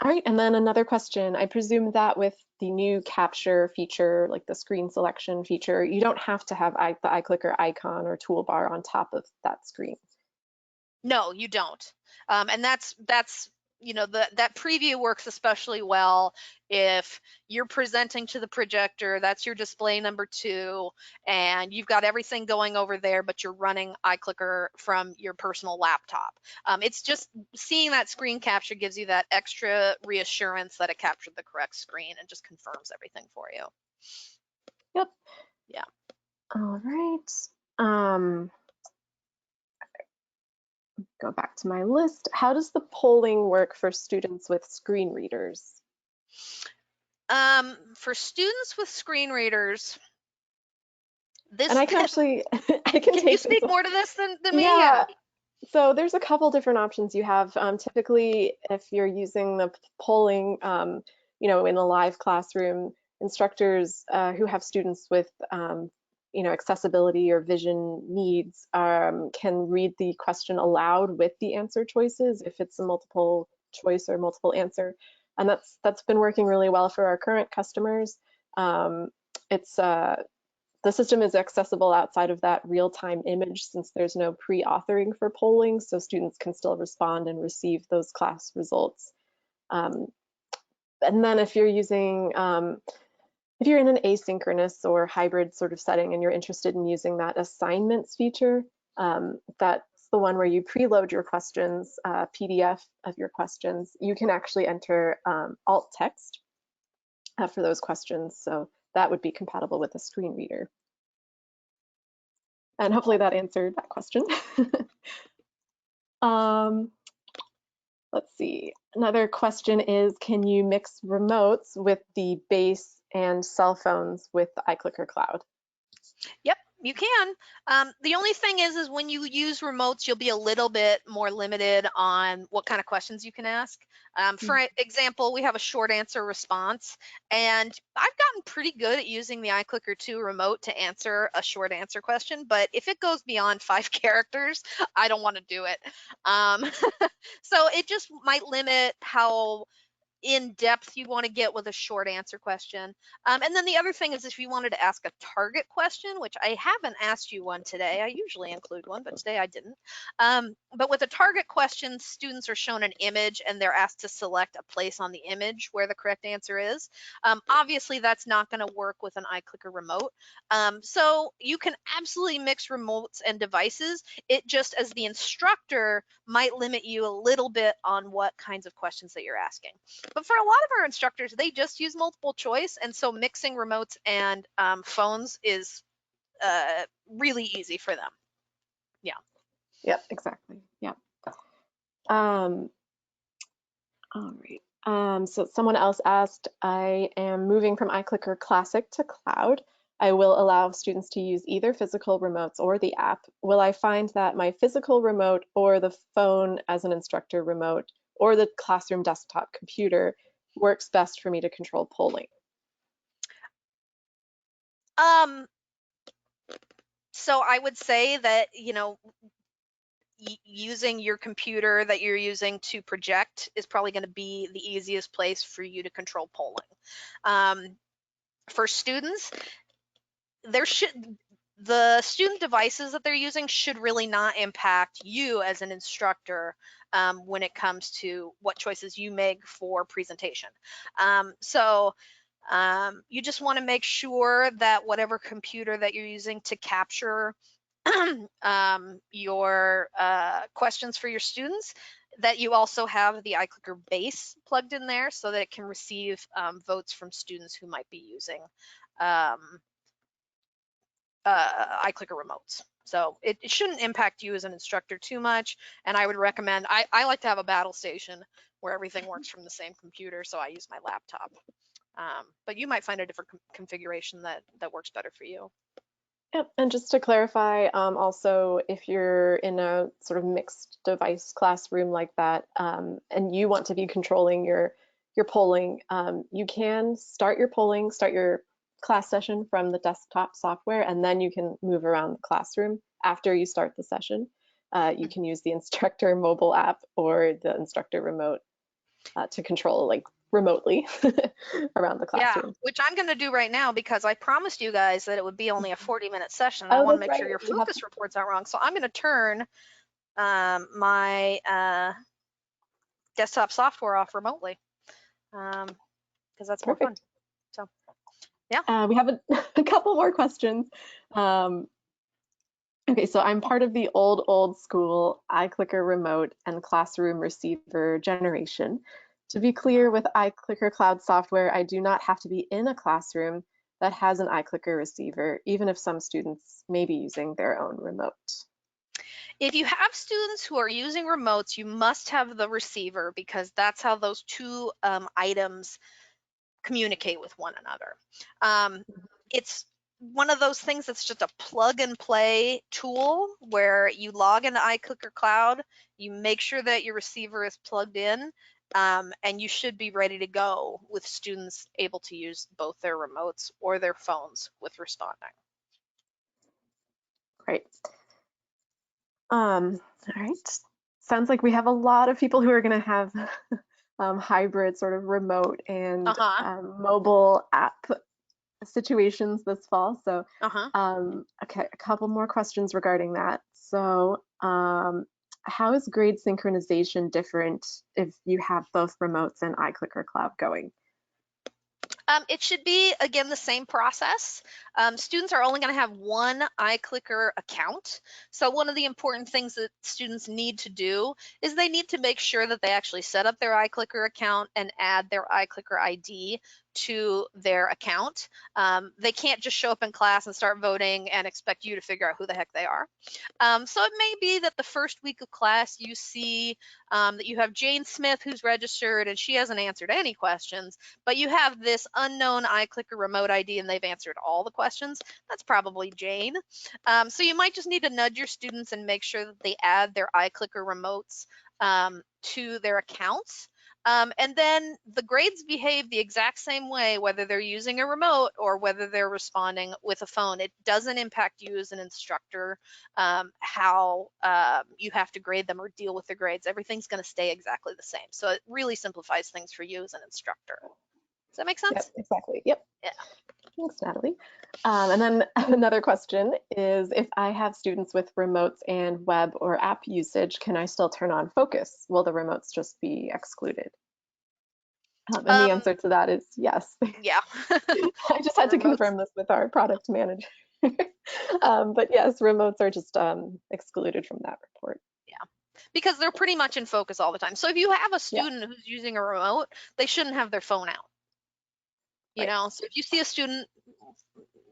All right, and then another question. I presume that with the new capture feature, like the screen selection feature, you don't have to have the iClicker icon or toolbar on top of that screen. No, you don't. And that's that preview works especially well if you're presenting to the projector. That's your display number 2, and you've got everything going over there, but you're running iClicker from your personal laptop. It's just seeing that screen capture gives you that extra reassurance that it captured the correct screen and just confirms everything for you. Yep. Yeah. All right. Go back to my list. How does the polling work for students with screen readers? For students with screen readers, And I can actually, I can can you take this. speak more to this than me? Yeah. So there's a couple different options you have. Typically, if you're using the polling, in a live classroom, instructors who have students with, accessibility or vision needs can read the question aloud with the answer choices if it's a multiple choice or multiple answer. And that's been working really well for our current customers. It's The system is accessible outside of that real-time image since there's no pre-authoring for polling, so students can still respond and receive those class results. And then if you're if you're in an asynchronous or hybrid sort of setting and you're interested in using that assignments feature, that's the one where you preload your questions, PDF of your questions. You can actually enter alt text for those questions, so that would be compatible with a screen reader. And hopefully that answered that question. Let's see. Another question is, can you mix remotes with the base and cell phones with the iClicker Cloud? Yep, You can. The only thing is when you use remotes, you'll be a little bit more limited on what kind of questions you can ask. For example, we have a short answer response, and I've gotten pretty good at using the iClicker 2 remote to answer a short answer question, but if it goes beyond 5 characters, I don't want to do it. Um, so it just might limit how in depth you want to get with a short answer question. And then the other thing is if you wanted to ask a target question, which I haven't asked you one today, I usually include one, but today I didn't. But with a target question, students are shown an image and they're asked to select a place on the image where the correct answer is. Obviously, that's not going to work with an iClicker remote. So you can absolutely mix remotes and devices. It just, as the instructor, might limit you a little bit on what kinds of questions that you're asking. But for a lot of our instructors, they just use multiple choice, and so mixing remotes and phones is really easy for them. Yeah. Yep, exactly. Yep. Um, all right. So someone else asked, I am moving from iClicker Classic to Cloud. I will allow students to use either physical remotes or the app. Will I find that my physical remote or the phone as an instructor remote or the classroom desktop computer works best for me to control polling? Um, so I would say that, using your computer that you're using to project is probably going to be the easiest place for you to control polling. For students, the student devices that they're using should really not impact you as an instructor when it comes to what choices you make for presentation. You just want to make sure that whatever computer that you're using to capture your questions for your students, that you also have the iClicker base plugged in there so that it can receive votes from students who might be using um, iClicker remotes. So it shouldn't impact you as an instructor too much. And I would recommend, I like to have a battle station where everything works from the same computer. So I use my laptop. But you might find a different configuration that works better for you. Yep, and just to clarify, also if you're in a sort of mixed device classroom like that, and you want to be controlling your polling, you can start your polling, start your class session from the desktop software, and then you can move around the classroom after you start the session. You can use the instructor mobile app or the instructor remote to control like remotely around the Yeah, classroom. which I'm going to do right now because I promised you guys that it would be only a 40-minute session. I Oh, want to that's make right. sure your You have focus report's not wrong. So I'm going to turn my desktop software off remotely because that's more fun. perfect. So yeah. We have a couple more questions. Um, okay, so I'm part of the old school iClicker remote and classroom receiver generation. To be clear, with iClicker Cloud software, I do not have to be in a classroom that has an iClicker receiver, even if some students may be using their own remote. If you have students who are using remotes, you must have the receiver because that's how those two items communicate with one another. It's one of those things that's just a plug and play tool where you log into iClicker Cloud, you make sure that your receiver is plugged in, and you should be ready to go with students able to use both their remotes or their phones with responding. Great. All right. Sounds like we have a lot of people who are going to have hybrid sort of remote and Uh-huh. mobile app situations this fall. So, Uh-huh. okay, a couple more questions regarding that. So, how is grade synchronization different if you have both remotes and iClicker Cloud going? It should be, again, the same process. Students are only going to have one iClicker account. So one of the important things that students need to do is they need to make sure that they actually set up their iClicker account and add their iClicker ID to their account. They can't just show up in class and start voting and expect you to figure out who the heck they are. So it may be that the first week of class you see that you have Jane Smith who's registered and she hasn't answered any questions, but you have this unknown iClicker remote ID and they've answered all the questions. That's probably Jane. So you might just need to nudge your students and make sure that they add their iClicker remotes to their accounts. And then the grades behave the exact same way, whether they're using a remote or whether they're responding with a phone. It doesn't impact you as an instructor, how you have to grade them or deal with the grades. Everything's going to stay exactly the same. So it really simplifies things for you as an instructor. Does that make Yep, sense? exactly. Yep. Yeah. Thanks, Natalie. And then another question is, if I have students with remotes and web or app usage, can I still turn on focus? Will the remotes just be excluded? And the answer to that is yes. Yeah. I just had to Remotes. confirm this with our product manager. But yes, remotes are just excluded from that report. Yeah. Because they're pretty much in focus all the time. So if you have a Yeah, student who's using a remote, they shouldn't have their phone out. right. So if you see a student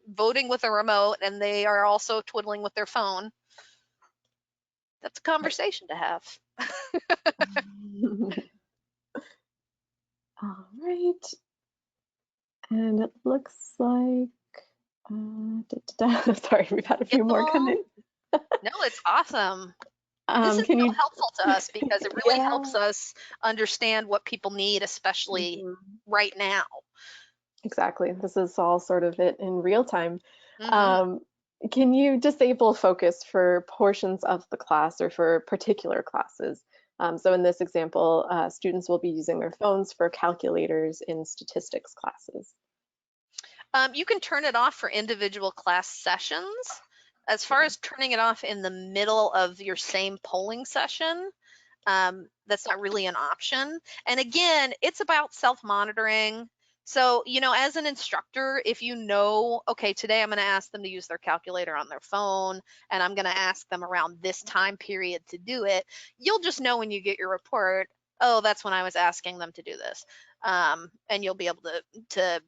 voting with a remote and they are also twiddling with their phone, that's a Right. conversation to have. All right. And it looks like, sorry, we've had a Get few them more come all? in. No, it's awesome. This is Can so you, helpful to us because it really yeah. helps us understand what people need, especially Mhm. right now. Exactly. This is all sort of it in real time. Hmm. Um, can you disable focus for portions of the class or for particular classes? So in this example, students will be using their phones for calculators in statistics classes. You can turn it off for individual class sessions. As far Okay. as turning it off in the middle of your same polling session, that's not really an option. And again, it's about self-monitoring. So, as an instructor, if you know, okay, today I'm going to ask them to use their calculator on their phone, and I'm going to ask them around this time period to do it, you'll just know when you get your report, oh, that's when I was asking them to do this. And you'll be able to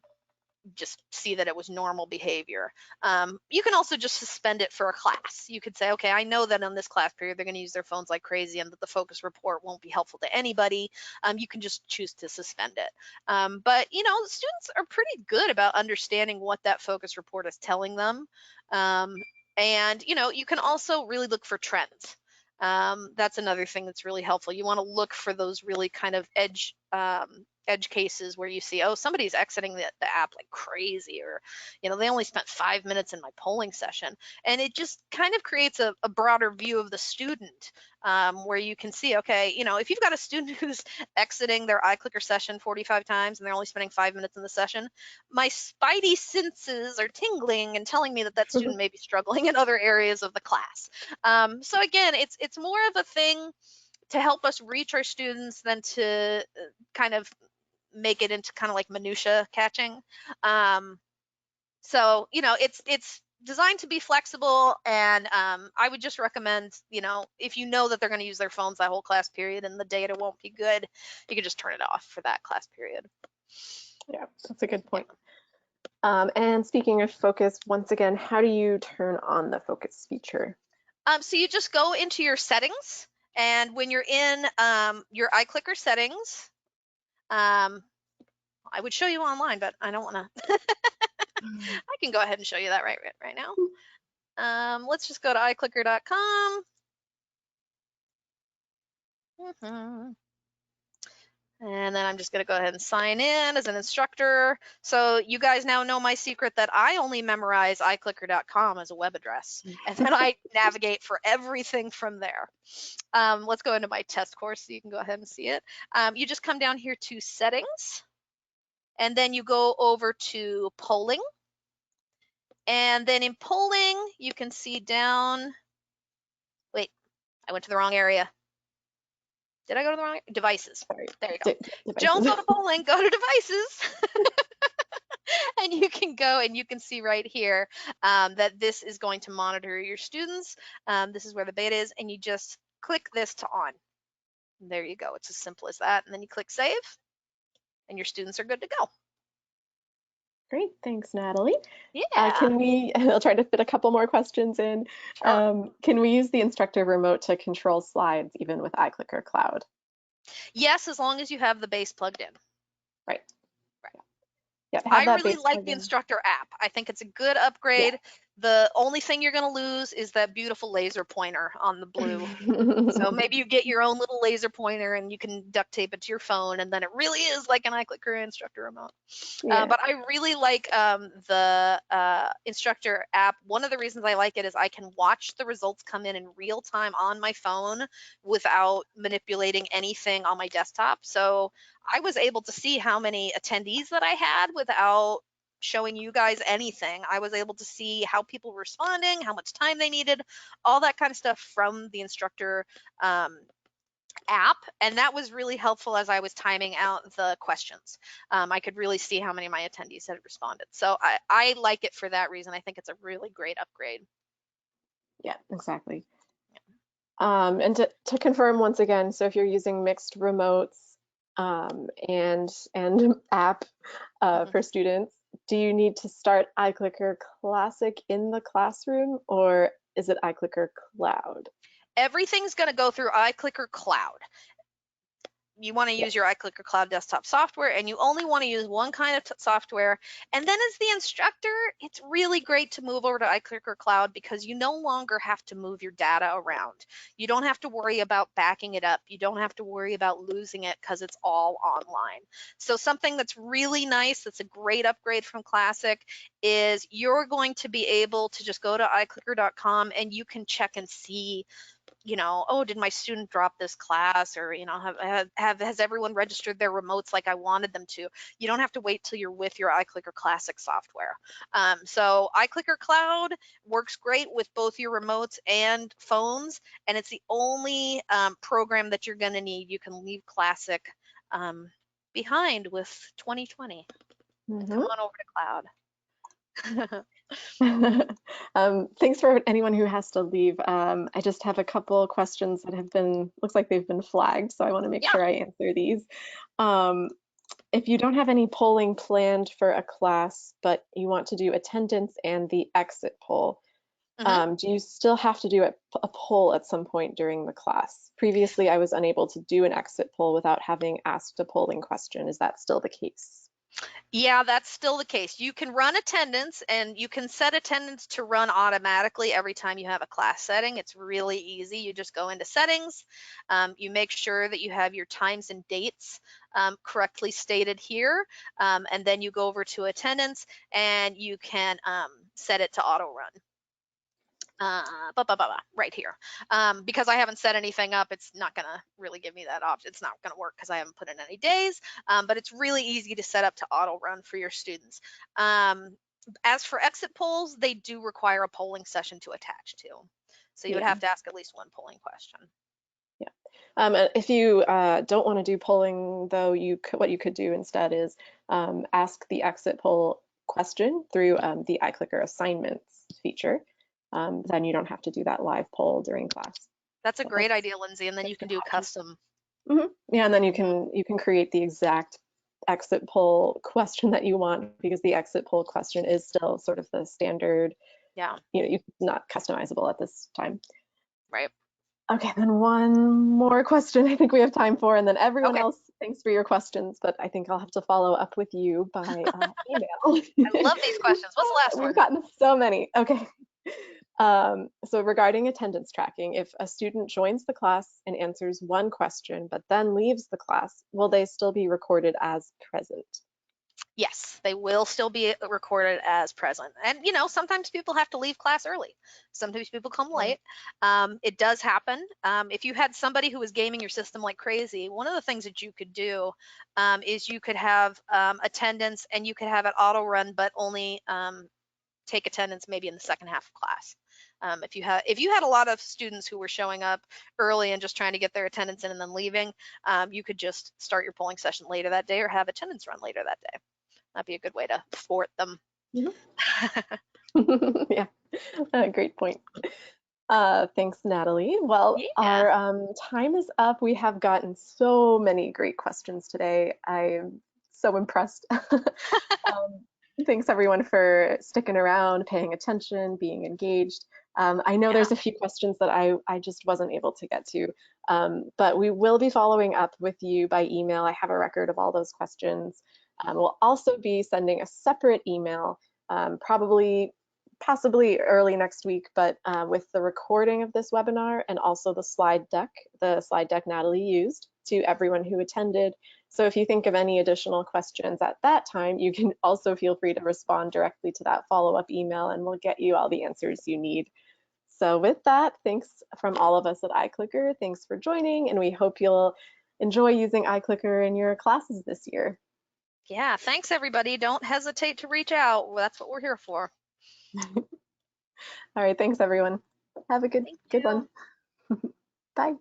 just see that it was normal behavior. You can also just suspend it for a class. You could say, okay, I know that in this class period they're going to use their phones like crazy and that the focus report won't be helpful to anybody. You can just choose to suspend it. But students are pretty good about understanding what that focus report is telling them. And you can also really look for trends. That's another thing that's really helpful. You want to look for those really kind of edge cases where you see, oh, somebody's exiting the app like crazy, or they only spent 5 minutes in my polling session, and it just kind of creates a broader view of the student, where you can see, okay, if you've got a student who's exiting their iClicker session 45 times and they're only spending 5 minutes in the session, my spidey senses are tingling and telling me that student may be struggling in other areas of the class. So again, it's more of a thing to help us reach our students than to kind of make it into kind of like minutia catching. So it's designed to be flexible, and I would just recommend, if you know that they're going to use their phones that whole class period and the data won't be good, you could just turn it off for that class period. Yeah, that's a good point. And speaking of focus, once again, how do you turn on the focus feature? So you just go into your settings, and when you're in your iClicker settings, I would show you online, but I don't want to. I can go ahead and show you that right now. Let's just go to iClicker.com. And then I'm just going to go ahead and sign in as an instructor. So you guys now know my secret that I only memorize iClicker.com as a web address, and then I navigate for everything from there. Let's go into my test course so you can go ahead and see it. You just come down here to settings, and then you go over to polling. And then in polling, you can see down, wait, I went to the wrong area. Did I go to the wrong devices? Sorry, There you go. Don't devices. go to polling, go to devices. And you can go and you can see right here that this is going to monitor your students. This is where the beta is, and you just click this to on. And there you go. It's as simple as that. And then you click save, and your students are good to go. Great, thanks, Natalie. Yeah, I'll try to fit a couple more questions in. sure. Can we use the instructor remote to control slides even with iClicker Cloud? Yes, as long as you have the base plugged in. Right. Right. Yep, I have that really base like plug the in. instructor app. I think it's a good Yeah. upgrade. The only thing you're going to lose is that beautiful laser pointer on the blue. So maybe you get your own little laser pointer and you can duct tape it to your phone, and then it really is like an iClicker instructor remote. Yeah. But I really like the instructor app. One of the reasons I like it is I can watch the results come in real time on my phone without manipulating anything on my desktop. So I was able to see how many attendees that I had without showing you guys anything. I was able to see how people were responding, how much time they needed, all that kind of stuff from the instructor um, app, and that was really helpful as I was timing out the questions. I could really see how many of my attendees had responded. So I like it for that reason. I think it's a really great upgrade. Yeah, exactly. And to confirm once again, so if you're using mixed remotes and app Mhm. for students, do you need to start iClicker Classic in the classroom or is it iClicker Cloud? Everything's going to go through iClicker Cloud. You want to Yeah. use your iClicker Cloud desktop software, and you only want to use one kind of software. And then as the instructor, it's really great to move over to iClicker Cloud because you no longer have to move your data around. You don't have to worry about backing it up. You don't have to worry about losing it because it's all online. So something that's really nice, that's a great upgrade from Classic, is you're going to be able to just go to iClicker.com and you can check and see, oh, did my student drop this class? Or, has everyone registered their remotes like I wanted them to? You don't have to wait till you're with your iClicker Classic software. So iClicker Cloud works great with both your remotes and phones, and it's the only program that you're going to need. You can leave Classic behind with 2020 and come Mhm. on over to Cloud. Thanks for anyone who has to leave. I just have a couple questions that looks like they've been flagged, so I want to make Yeah. sure I answer these. Um, if you don't have any polling planned for a class, but you want to do attendance and the exit poll, hmm do you still have to do a poll at some point during the class? Previously, I was unable to do an exit poll without having asked a polling question. Is that still the case? Yeah, that's still the case. You can run attendance and you can set attendance to run automatically every time you have a class setting. It's really easy. You just go into settings. You make sure that you have your times and dates correctly stated here. And then you go over to attendance and you can set it to auto run. Right here. Because I haven't set anything up, it's not gonna really give me that option. It's not gonna work because I haven't put in any days, but it's really easy to set up to auto run for your students. As for exit polls, they do require a polling session to attach to. So you would Yeah. have to ask at least one polling question. Yeah. If you don't want to do polling, though, what you could do instead is ask the exit poll question through the iClicker assignments feature. Then you don't have to do that live poll during class. That's a So great idea, Lindsay. And then you that's can an do option. custom. Yeah, and then Mhm. you can create the exact exit poll question that you want because the exit poll question is still sort of the standard. Yeah, It's not customizable at this time. right. Okay, then one more question I think we have time for, and then everyone Okay. else, thanks for your questions, but I think I'll have to follow up with you by email. I love these questions. What's the last We've one? gotten so many. Okay. So regarding attendance tracking, if a student joins the class and answers one question, but then leaves the class, will they still be recorded as present? Yes, they will still be recorded as present. And, sometimes people have to leave class early. Sometimes people come Yeah. late. It does happen. If you had somebody who was gaming your system like crazy, one of the things that you could do is you could have attendance and you could have it auto run, but only take attendance maybe in the second half of class. If you had a lot of students who were showing up early and just trying to get their attendance in and then leaving, you could just start your polling session later that day or have attendance run later that day. That'd be a good way to thwart them. Mhm. Yeah, great point. Thanks, Natalie. Well, Yeah. our time is up. We have gotten so many great questions today. I'm so impressed. Um, Thanks everyone for sticking around, paying attention, being engaged. I know Yeah. there's a few questions that I just wasn't able to get to, but we will be following up with you by email. I have a record of all those questions. We'll also be sending a separate email, probably, possibly early next week, but with the recording of this webinar and also the slide deck Natalie used to everyone who attended. So if you think of any additional questions at that time, you can also feel free to respond directly to that follow-up email and we'll get you all the answers you need. So with that, thanks from all of us at iClicker. Thanks for joining, and we hope you'll enjoy using iClicker in your classes this year. Yeah. Thanks, everybody. Don't hesitate to reach out. That's what we're here for. All right, thanks everyone. Have a good Thank good one. you. Bye.